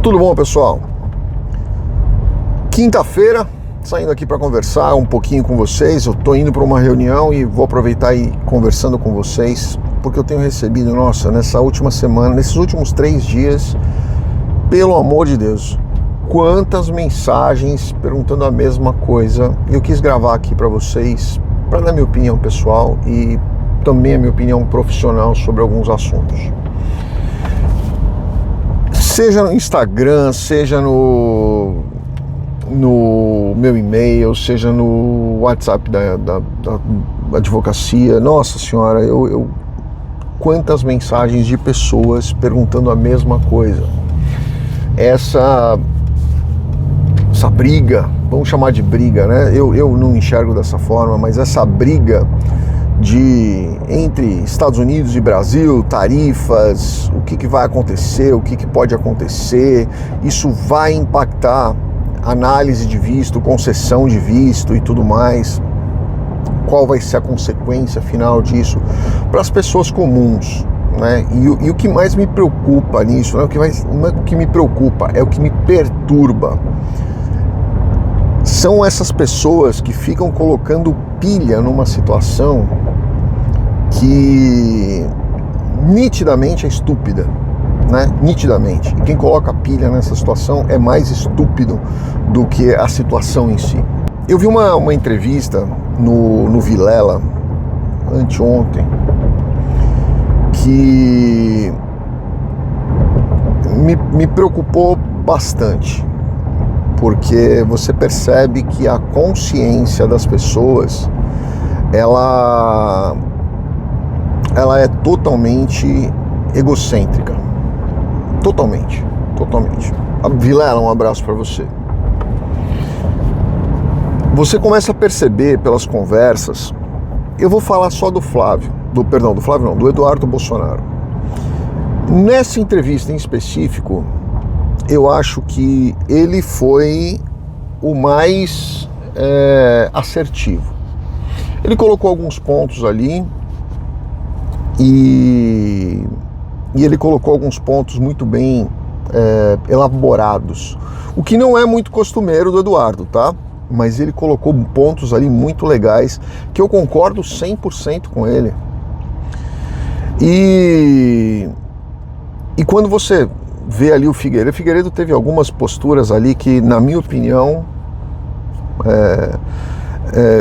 Tudo bom, pessoal? Quinta-feira, saindo aqui para conversar um pouquinho com vocês. Eu tô indo para uma reunião e vou aproveitar e ir conversando com vocês, porque eu tenho recebido, nessa última semana, nesses últimos 3 dias, pelo amor de Deus, quantas mensagens perguntando a mesma coisa. E eu quis gravar aqui para vocês, para dar minha opinião pessoal e também a minha opinião profissional sobre alguns assuntos. Seja no Instagram, seja no meu e-mail, seja no WhatsApp da advocacia. Nossa senhora, quantas mensagens de pessoas perguntando a mesma coisa. Essa briga, vamos chamar de briga, né? Eu não enxergo dessa forma, mas essa briga entre Estados Unidos e Brasil, tarifas, o que vai acontecer, o que pode acontecer, isso vai impactar análise de visto, concessão de visto e tudo mais. Qual vai ser a consequência final disso para as pessoas comuns, né? E o que mais me preocupa nisso, né? Não é o que me preocupa, é o que me perturba. São essas pessoas que ficam colocando pilha numa situação que nitidamente é estúpida, né? Nitidamente. E quem coloca pilha nessa situação é mais estúpido do que a situação em si. Eu vi uma entrevista no Vilela anteontem que me preocupou bastante, porque você percebe que a consciência das pessoas ela é totalmente egocêntrica. Totalmente. Vilela, um abraço para você. Você começa a perceber pelas conversas. Eu vou falar só do Eduardo Bolsonaro. Nessa entrevista em específico, eu acho que ele foi o mais assertivo. Ele colocou alguns pontos ali e ele colocou alguns pontos muito bem elaborados, o que não é muito costumeiro do Eduardo, tá? Mas ele colocou pontos ali muito legais, que eu concordo 100% com ele. E quando você vê ali o Figueiredo teve algumas posturas ali que, na minha opinião,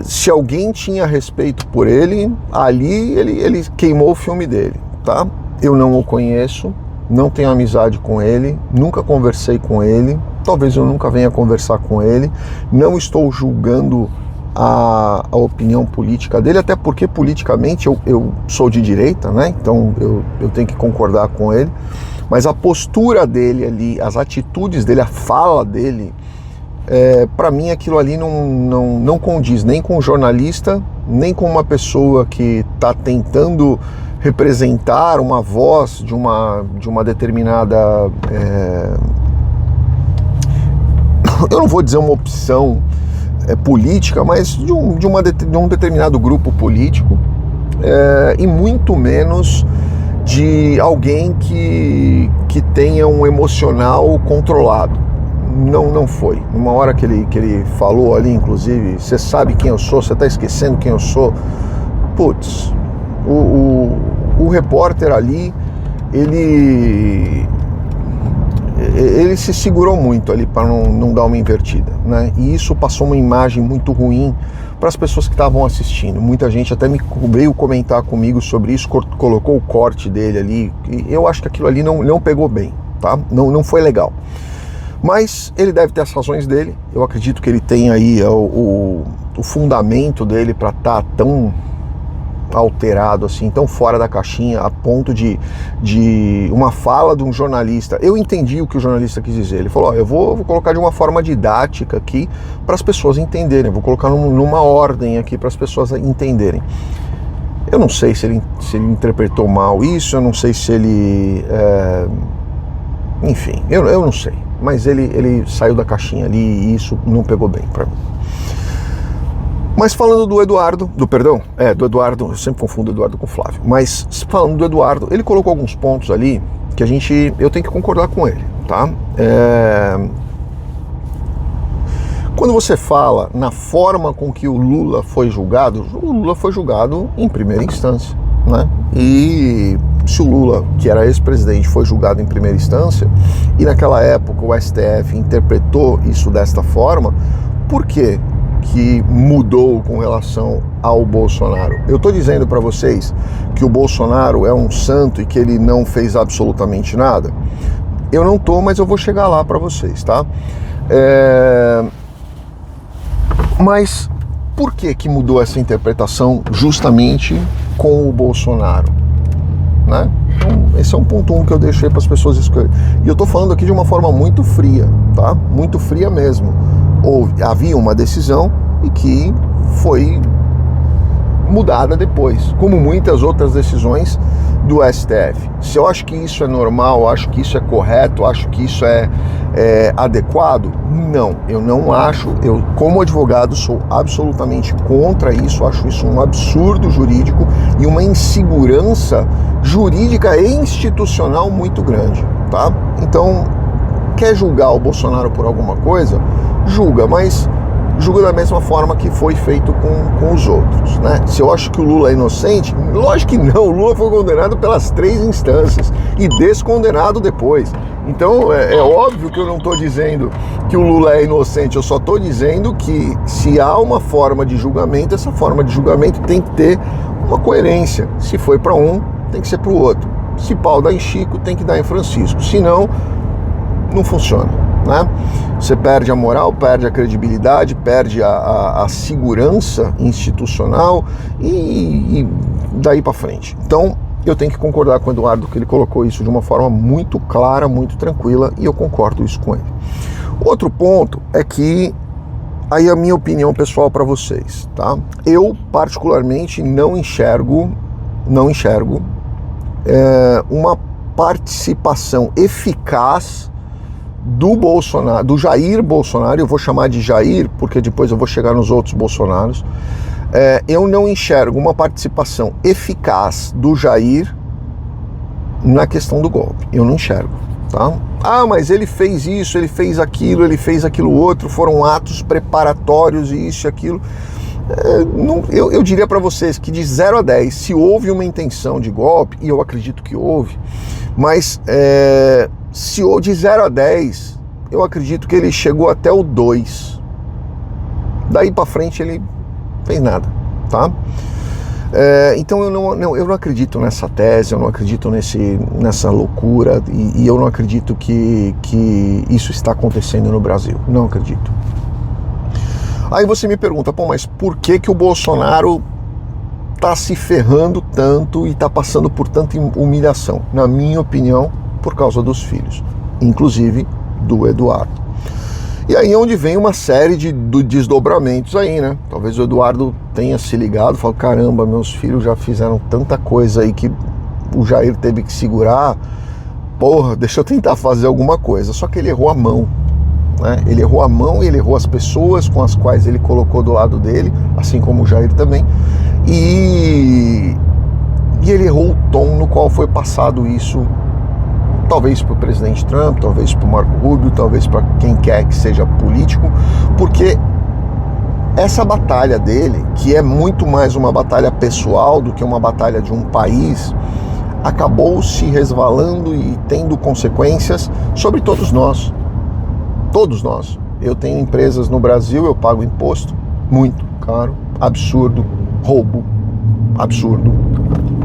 se alguém tinha respeito por ele, ali ele queimou o filme dele, tá? Eu não o conheço, não tenho amizade com ele, nunca conversei com ele, talvez eu nunca venha conversar com ele, não estou julgando a opinião política dele, até porque politicamente eu sou de direita, né? Então eu tenho que concordar com ele, mas a postura dele ali, as atitudes dele, a fala dele, para mim aquilo ali não condiz nem com um jornalista, nem com uma pessoa que está tentando representar uma voz de uma determinada, eu não vou dizer uma opção política, mas de um determinado grupo político, e muito menos de alguém que tenha um emocional controlado. Não foi. Numa hora que ele falou ali, inclusive, você sabe quem eu sou, você está esquecendo quem eu sou. Putz, o repórter ali, ele se segurou muito ali para não dar uma invertida, né? E isso passou uma imagem muito ruim para as pessoas que estavam assistindo. Muita gente até veio comentar comigo sobre isso, colocou o corte dele ali, e eu acho que aquilo ali não pegou bem, tá? Não foi legal. Mas ele deve ter as razões dele. Eu acredito que ele tem aí o fundamento dele para estar tão alterado assim, tão fora da caixinha, a ponto de uma fala de um jornalista. Eu entendi o que o jornalista quis dizer. Ele falou, eu vou colocar de uma forma didática aqui para as pessoas entenderem, eu vou colocar numa ordem aqui para as pessoas entenderem. Eu não sei se ele interpretou mal isso, eu não sei se ele enfim, eu não sei, mas ele saiu da caixinha ali e isso não pegou bem para mim. Mas falando do Eduardo, do Eduardo, eu sempre confundo o Eduardo com o Flávio, mas falando do Eduardo, ele colocou alguns pontos ali que eu tenho que concordar com ele, tá? Quando você fala na forma com que o Lula foi julgado em primeira instância, né? E se o Lula, que era ex-presidente, foi julgado em primeira instância, e naquela época o STF interpretou isso desta forma, por que que mudou com relação ao Bolsonaro? Eu estou dizendo para vocês que o Bolsonaro é um santo e que ele não fez absolutamente nada? Eu não tô, mas eu vou chegar lá para vocês, tá? Mas por que mudou essa interpretação justamente com o Bolsonaro, né? Então, esse é um ponto que eu deixei para as pessoas escolherem. E eu tô falando aqui de uma forma muito fria, tá? Muito fria mesmo. Havia uma decisão e que foi mudada depois, como muitas outras decisões do STF. Se eu acho que isso é normal, acho que isso é correto, acho que isso é adequado, não, eu não acho. Eu, como advogado, sou absolutamente contra isso, acho isso um absurdo jurídico e uma insegurança jurídica e institucional muito grande, tá? Então, quer julgar o Bolsonaro por alguma coisa? Julga, mas julga da mesma forma que foi feito com os outros, né? Se eu acho que o Lula é inocente, lógico que não, o Lula foi condenado pelas 3 instâncias e descondenado depois. Então é óbvio que eu não estou dizendo que o Lula é inocente, eu só estou dizendo que se há uma forma de julgamento, essa forma de julgamento tem que ter uma coerência. Se foi para um, tem que ser para o outro. Se pau dá em Chico, tem que dar em Francisco, senão não funciona, né? Você perde a moral, perde a credibilidade, perde a segurança institucional e daí para frente. Então, eu tenho que concordar com o Eduardo que ele colocou isso de uma forma muito clara, muito tranquila, e eu concordo isso com ele. Outro ponto é que, aí a minha opinião pessoal para vocês, tá? Eu particularmente não enxergo uma participação eficaz do Bolsonaro, do Jair Bolsonaro. Eu vou chamar de Jair porque depois eu vou chegar nos outros Bolsonaros. Eu não enxergo uma participação eficaz do Jair na questão do golpe. Eu não enxergo, tá? Ah, mas ele fez isso, ele fez aquilo outro, foram atos preparatórios e isso e aquilo. Eu diria para vocês que de 0 a 10, se houve uma intenção de golpe, e eu acredito que houve, mas se de 0 a 10, eu acredito que ele chegou até o 2. Daí para frente ele fez nada, tá? Então eu não acredito nessa tese, eu não acredito nessa loucura e eu não acredito que isso está acontecendo no Brasil. Não acredito. Aí você me pergunta, pô, mas por que o Bolsonaro tá se ferrando tanto e tá passando por tanta humilhação? Na minha opinião, por causa dos filhos, inclusive do Eduardo. E aí é onde vem uma série de desdobramentos aí, né? Talvez o Eduardo tenha se ligado, falou, caramba, meus filhos já fizeram tanta coisa aí que o Jair teve que segurar, porra, deixa eu tentar fazer alguma coisa. Só que ele errou a mão, né? Ele errou a mão e ele errou as pessoas com as quais ele colocou do lado dele, assim como o Jair também, e ele errou o tom no qual foi passado isso, talvez para o presidente Trump, talvez para o Marco Rubio, talvez para quem quer que seja político, porque essa batalha dele, que é muito mais uma batalha pessoal do que uma batalha de um país, acabou se resvalando e tendo consequências sobre todos nós. Todos nós. Eu tenho empresas no Brasil, eu pago imposto muito caro, absurdo, roubo, absurdo.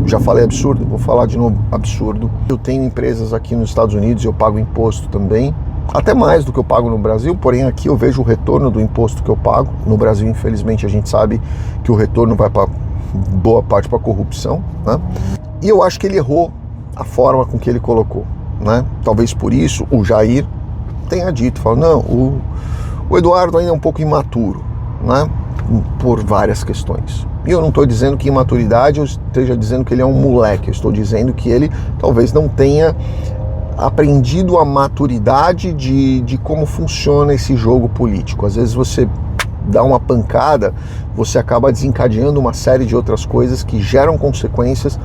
Já falei absurdo, vou falar de novo, absurdo. Eu tenho empresas aqui nos Estados Unidos e eu pago imposto também, até mais do que eu pago no Brasil, porém aqui eu vejo o retorno do imposto que eu pago. No Brasil, infelizmente, a gente sabe que o retorno vai para boa parte para corrupção, né? E eu acho que ele errou a forma com que ele colocou, né? Talvez por isso o Jair tenha dito, falou, não, o Eduardo ainda é um pouco imaturo, né? Por várias questões. E eu não estou dizendo que imaturidade, eu esteja dizendo que ele é um moleque, eu estou dizendo que ele talvez não tenha aprendido a maturidade de como funciona esse jogo político. Às vezes você dá uma pancada, você acaba desencadeando uma série de outras coisas que geram consequências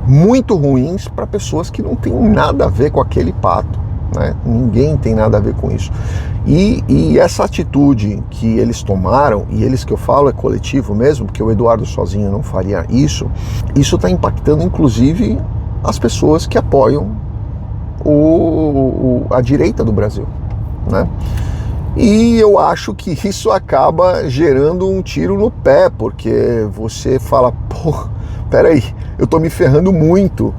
muito ruins para pessoas que não têm nada a ver com aquele pato, né? Ninguém tem nada a ver com isso. E essa atitude que eles tomaram, e eles que eu falo é coletivo mesmo, porque o Eduardo sozinho não faria isso está impactando inclusive as pessoas que apoiam a direita do Brasil, né? E eu acho que isso acaba gerando um tiro no pé, porque você fala, pô, peraí, eu tô me ferrando muito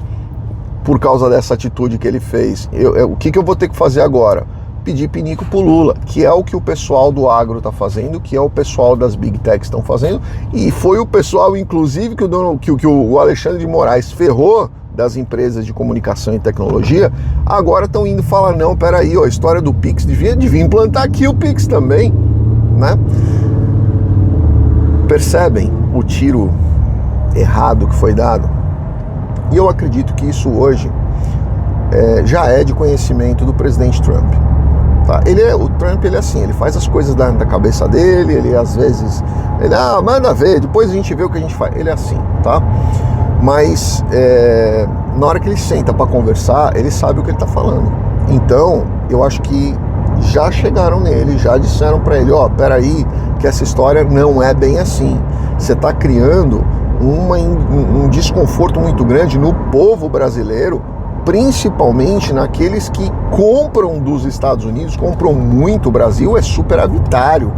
por causa dessa atitude que ele fez. O que eu vou ter que fazer agora? Pedir pinico pro Lula, que é o que o pessoal do agro está fazendo, que é o pessoal das Big Techs estão fazendo, e foi o pessoal, inclusive, que o Alexandre de Moraes ferrou das empresas de comunicação e tecnologia, agora estão indo falar, não, peraí, a história do Pix devia implantar aqui o Pix também, né? Percebem o tiro errado que foi dado? E eu acredito que isso hoje já é de conhecimento do presidente Trump. Tá? O Trump, ele é assim, ele faz as coisas da cabeça dele, ele às vezes, manda ver, depois a gente vê o que a gente faz. Ele é assim, tá? Mas na hora que ele senta para conversar, ele sabe o que ele está falando. Então, eu acho que já chegaram nele, já disseram para ele, peraí, que essa história não é bem assim. Você está criando um desconforto muito grande no povo brasileiro, principalmente naqueles que compram dos Estados Unidos, compram muito. O Brasil é superavitário,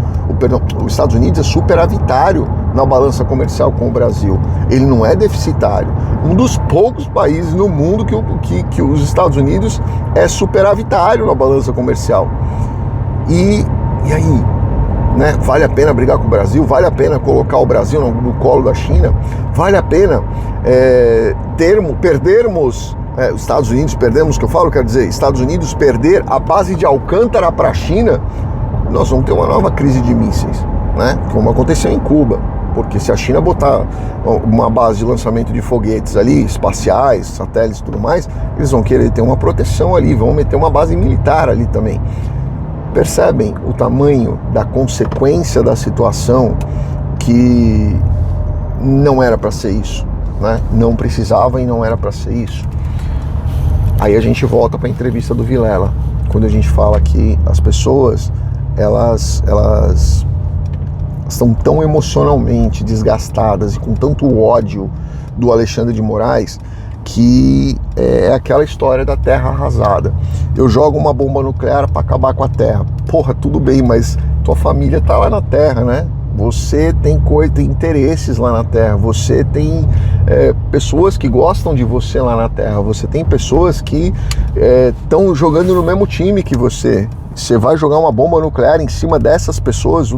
os Estados Unidos é superavitário na balança comercial com o Brasil, ele não é deficitário. Um dos poucos países no mundo que os Estados Unidos é superavitário na balança comercial. E aí, né? Vale a pena brigar com o Brasil? Vale a pena colocar o Brasil no colo da China? Vale a pena perdermos os Estados Unidos, quero dizer, Estados Unidos perder a base de Alcântara para a China? Nós vamos ter uma nova crise de mísseis, né? Como aconteceu em Cuba. Porque se a China botar uma base de lançamento de foguetes ali, espaciais, satélites e tudo mais, eles vão querer ter uma proteção ali, vão meter uma base militar ali também. Percebem o tamanho da consequência da situação, que não era para ser isso, né? Não precisava e não era para ser isso. Aí a gente volta para a entrevista do Vilela, quando a gente fala que as pessoas, elas estão tão emocionalmente desgastadas e com tanto ódio do Alexandre de Moraes, que é aquela história da terra arrasada. Eu jogo uma bomba nuclear para acabar com a terra. Porra, tudo bem, mas tua família tá lá na terra, né? Você tem interesses lá na terra, você tem pessoas que gostam de você lá na terra, você tem pessoas que estão jogando no mesmo time que você. Você vai jogar uma bomba nuclear em cima dessas pessoas?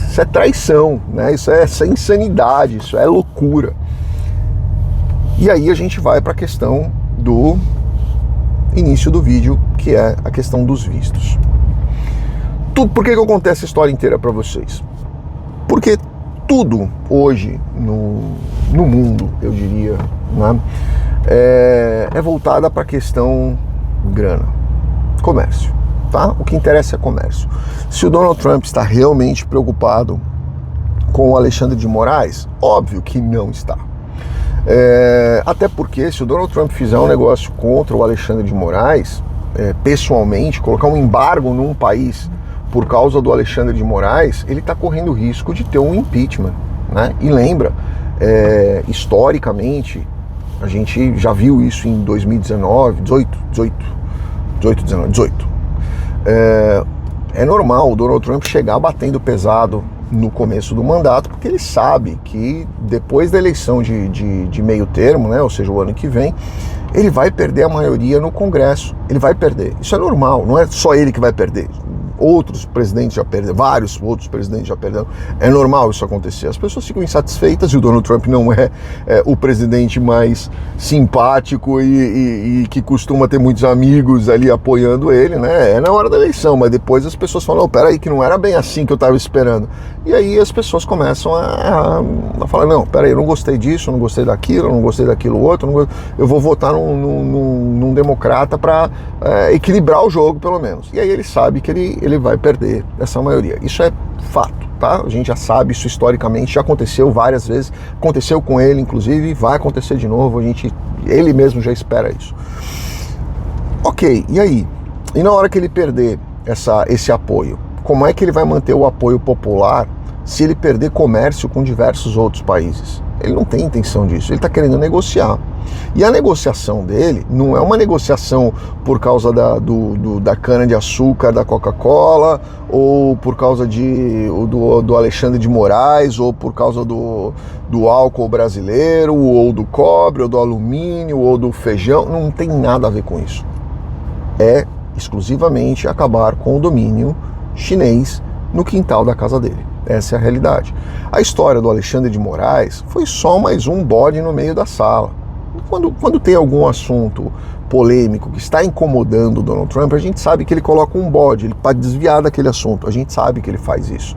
Isso é traição, né? Isso é insanidade, isso é loucura. E aí a gente vai para a questão do início do vídeo, que é a questão dos vistos. Por que eu contei essa história inteira para vocês? Porque tudo hoje no mundo, eu diria, né, é voltada para a questão grana, comércio. Tá? O que interessa é comércio. Se o Donald Trump está realmente preocupado com o Alexandre de Moraes, óbvio que não está. Até porque se o Donald Trump fizer um negócio contra o Alexandre de Moraes, pessoalmente, colocar um embargo num país por causa do Alexandre de Moraes, ele está correndo o risco de ter um impeachment, né? E lembra, historicamente, a gente já viu isso em 2019, 18. É normal o Donald Trump chegar batendo pesado no começo do mandato, porque ele sabe que depois da eleição de meio termo, né, ou seja, o ano que vem, ele vai perder a maioria no Congresso. Ele vai perder. Isso é normal, não é só ele que vai perder. Outros presidentes já perderam, vários outros presidentes já perderam. É normal isso acontecer. As pessoas ficam insatisfeitas e o Donald Trump não é o presidente mais simpático e que costuma ter muitos amigos ali apoiando ele, né? É na hora da eleição, mas depois as pessoas falam, peraí, que não era bem assim que eu estava esperando. E aí as pessoas começam a falar, não, peraí, eu não gostei disso, eu não gostei daquilo, eu não gostei daquilo outro, eu vou votar num democrata para equilibrar o jogo, pelo menos. E aí ele sabe que ele vai perder essa maioria. Isso é fato, tá? A gente já sabe isso historicamente, já aconteceu várias vezes, aconteceu com ele, inclusive, vai acontecer de novo, ele mesmo já espera isso. Ok, e aí? E na hora que ele perder esse apoio, como é que ele vai manter o apoio popular se ele perder comércio com diversos outros países? Ele não tem intenção disso, ele está querendo negociar. E a negociação dele não é uma negociação por causa da cana-de-açúcar da Coca-Cola, ou por causa do Alexandre de Moraes, ou por causa do álcool brasileiro, ou do cobre, ou do alumínio, ou do feijão. Não tem nada a ver com isso. É exclusivamente acabar com o domínio chinês no quintal da casa dele. Essa é a realidade. A história do Alexandre de Moraes foi só mais um bode no meio da sala. Quando tem algum assunto polêmico que está incomodando o Donald Trump, a gente sabe que ele coloca um bode para desviar daquele assunto. A gente sabe que ele faz isso.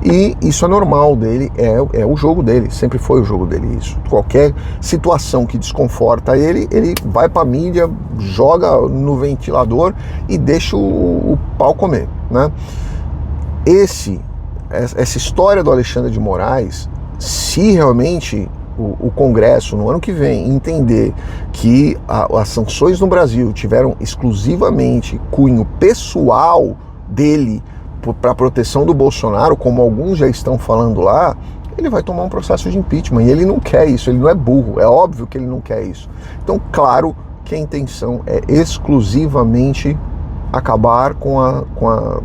E isso é normal dele, é o jogo dele, sempre foi o jogo dele isso. Qualquer situação que desconforta ele vai para a mídia, joga no ventilador e deixa o pau comer, né? Essa história do Alexandre de Moraes, se realmente o Congresso, no ano que vem, entender que as sanções no Brasil tiveram exclusivamente cunho pessoal dele para a proteção do Bolsonaro, como alguns já estão falando lá, ele vai tomar um processo de impeachment. E ele não quer isso, ele não é burro, é óbvio que ele não quer isso. Então, claro que a intenção é exclusivamente acabar com a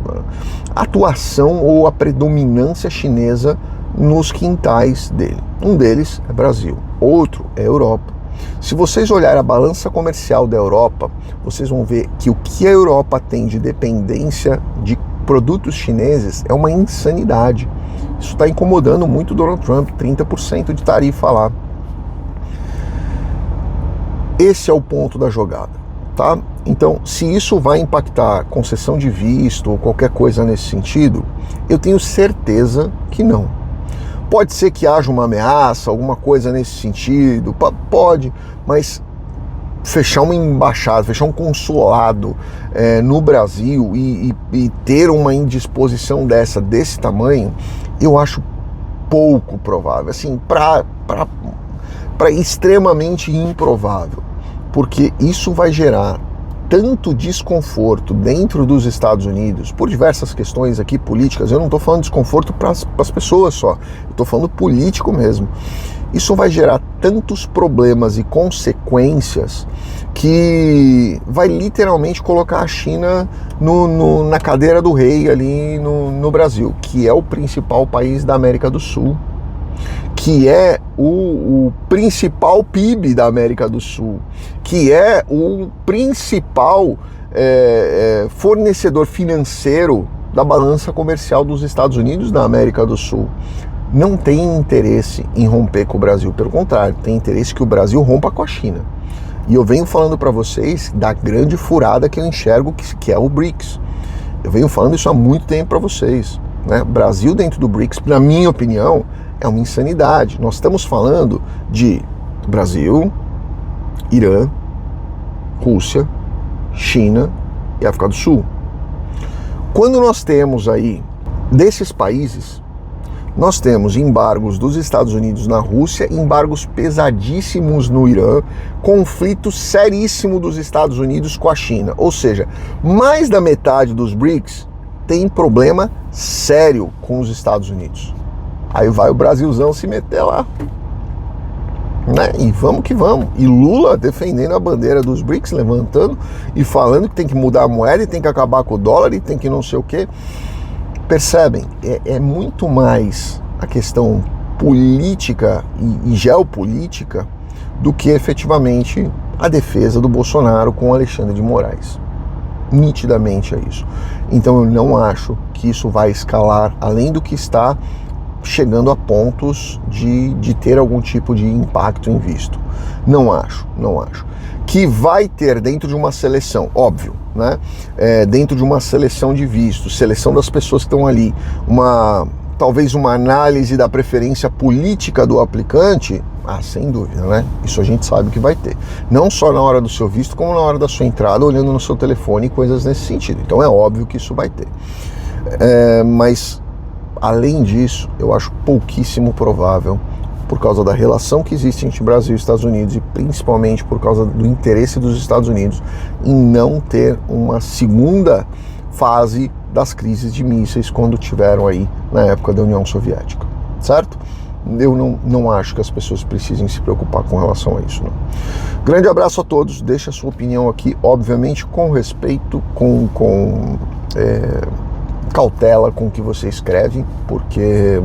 atuação ou a predominância chinesa nos quintais dele. Um deles é Brasil, outro é Europa. Se vocês olharem a balança comercial da Europa, vocês vão ver que o que a Europa tem de dependência de produtos chineses é uma insanidade. Isso está incomodando muito o Donald Trump, 30% de tarifa lá. Esse é o ponto da jogada, tá? Então, se isso vai impactar concessão de visto ou qualquer coisa nesse sentido, eu tenho certeza que não. Pode ser que haja uma ameaça, alguma coisa nesse sentido, pode, mas fechar uma embaixada, fechar um consulado no Brasil e ter uma indisposição desse tamanho, eu acho pouco provável, assim, para extremamente improvável, porque isso vai gerar tanto desconforto dentro dos Estados Unidos, por diversas questões aqui políticas. Eu não estou falando desconforto para as pessoas só, eu estou falando político mesmo. Isso vai gerar tantos problemas e consequências que vai literalmente colocar a China na cadeira do rei ali no Brasil, que é o principal país da América do Sul, que é o principal PIB da América do Sul, que é o principal fornecedor financeiro da balança comercial dos Estados Unidos na América do Sul. Não tem interesse em romper com o Brasil, pelo contrário, tem interesse que o Brasil rompa com a China. E eu venho falando para vocês da grande furada que eu enxergo que é o BRICS. Eu venho falando isso há muito tempo para vocês, né? Brasil dentro do BRICS, na minha opinião, é uma insanidade. Nós estamos falando de Brasil, Irã, Rússia, China e África do Sul. Quando nós temos aí, desses países, nós temos embargos dos Estados Unidos na Rússia, embargos pesadíssimos no Irã, conflito seríssimo dos Estados Unidos com a China. Ou seja, mais da metade dos BRICS tem problema sério com os Estados Unidos. Aí vai o Brasilzão se meter lá, né? E vamos que vamos. E Lula defendendo a bandeira dos BRICS, levantando e falando que tem que mudar a moeda e tem que acabar com o dólar e tem que não sei o quê. Percebem? É muito mais a questão política e geopolítica do que efetivamente a defesa do Bolsonaro com Alexandre de Moraes. Nitidamente é isso. Então eu não acho que isso vai escalar além do que está chegando a pontos de ter algum tipo de impacto em visto. Não acho. Que vai ter dentro de uma seleção, óbvio, né? Dentro de uma seleção de vistos, seleção das pessoas que estão ali, talvez uma análise da preferência política do aplicante, sem dúvida, né? Isso a gente sabe que vai ter. Não só na hora do seu visto, como na hora da sua entrada, olhando no seu telefone e coisas nesse sentido. Então é óbvio que isso vai ter. Mas além disso, eu acho pouquíssimo provável por causa da relação que existe entre Brasil e Estados Unidos e principalmente por causa do interesse dos Estados Unidos em não ter uma segunda fase das crises de mísseis quando tiveram aí na época da União Soviética, certo? Eu não acho que as pessoas precisem se preocupar com relação a isso, não. Grande abraço a todos, deixe a sua opinião aqui, obviamente com respeito, com cautela com o que você escreve, porque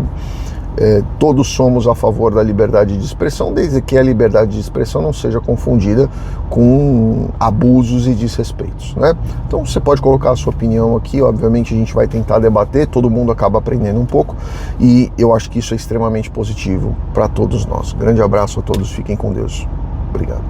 todos somos a favor da liberdade de expressão, desde que a liberdade de expressão não seja confundida com abusos e desrespeitos, né? Então você pode colocar a sua opinião aqui, obviamente a gente vai tentar debater, todo mundo acaba aprendendo um pouco e eu acho que isso é extremamente positivo para todos nós. Grande abraço a todos, fiquem com Deus. Obrigado.